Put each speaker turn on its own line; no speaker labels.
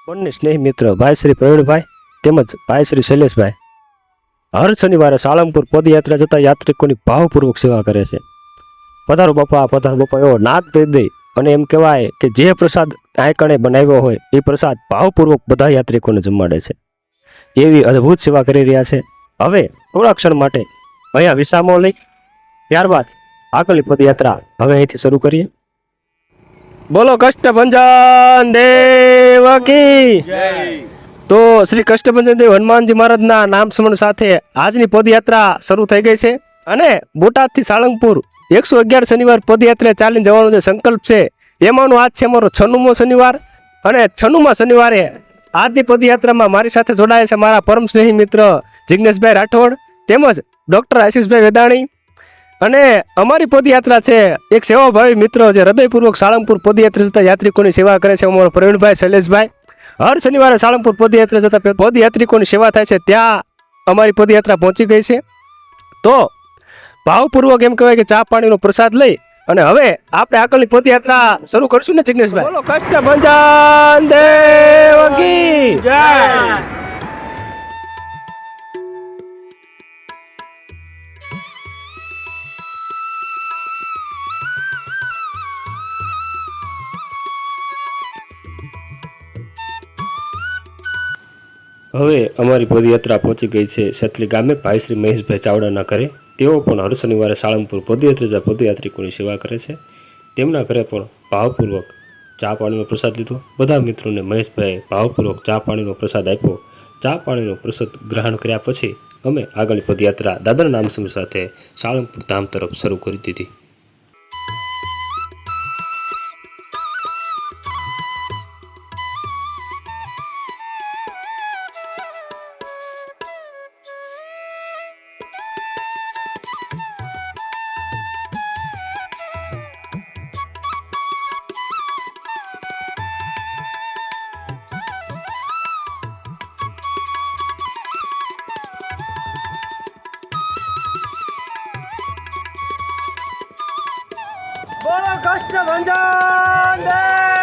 બંને સ્નેહી મિત્ર ભાઈ શ્રી પ્રવીણભાઈ તેમજ ભાઈ શ્રી શૈલેષભાઈ હર શનિવારે સાળંગપુર પદયાત્રા જતા યાત્રિકોની ભાવપૂર્વક સેવા કરે છે. પધારો બાપા એવો નાદ દઈ દઈ અને એમ કહેવાય કે જે પ્રસાદ આંકણે બનાવ્યો હોય એ પ્રસાદ ભાવપૂર્વક બધા યાત્રિકોને જમાડે છે. એવી અદ્ભુત સેવા કરી રહ્યા છે. હવે થોડા ક્ષણ માટે અહીંયા વિસામો લઈ ત્યારબાદ આગળની પદયાત્રા હવે અહીંથી શરૂ કરીએ. બોલો કષ્ટભંજન દેવ કી તો શ્રી કષ્ટભંજન દેવ હનુમાનજી મહારાજના નામ સ્મરણ સાથે આજની પદયાત્રા શરૂ થઈ ગઈ છે અને બોટાદથી સાળંગપુર 111 શનિવાર પદયાત્રા ચાલીને જવાનો જે સંકલ્પ છે એમાંનો આજ છે અમારો 96મો શનિવાર અને 96મા શનિવારે આજની પદયાત્રામાં મારી સાથે જોડાયેલ છે મારા પરમ સ્નેહી મિત્ર જિગ્નેશભાઈ રાઠોડ તેમજ ડૉક્ટર આશીષભાઈ વેદાણી અને અમારી પદયાત્રા છે એક સેવાભાવી મિત્ર જે હૃદયપૂર્વક સાળંગપુર પદયાત્રા જતા યાત્રિકોની સેવા કરે છે અમારો પ્રવીણભાઈ શૈલેષભાઈ. હર શનિવારે સાળંગપુર પદયાત્રા જતા પદયાત્રિકોની સેવા થાય છે ત્યાં અમારી પદયાત્રા પહોંચી ગઈ છે. તો ભાવપૂર્વક એમ કહેવાય કે ચા પાણીનો પ્રસાદ લઈ અને હવે આપણે આગળની પદયાત્રા શરૂ કરશું ને જિગ્નેશભાઈ. બોલો કષ્ટભંજન દેવ કી જય. હવે અમારી પદયાત્રા પહોંચી ગઈ છે સતલી ગામે ભાઈ શ્રી મહેશભાઈ ચાવડાના ઘરે. તેઓ પણ હર શનિવારે સાળંગપુર પદયાત્રા પદયાત્રિકોની સેવા કરે છે. તેમના ઘરે પણ ભાવપૂર્વક ચા પાણીનો પ્રસાદ લીધો. બધા મિત્રોને મહેશભાઈએ ભાવપૂર્વક ચા પાણીનો પ્રસાદ આપ્યો. ચા પાણીનો પ્રસાદ ગ્રહણ કર્યા પછી અમે આગળની પદયાત્રા દાદાના નામ સ્મરણ સાથે સાળંગપુર ધામ તરફ શરૂ કરી દીધી. બોલો કષ્ટભંજન દેવ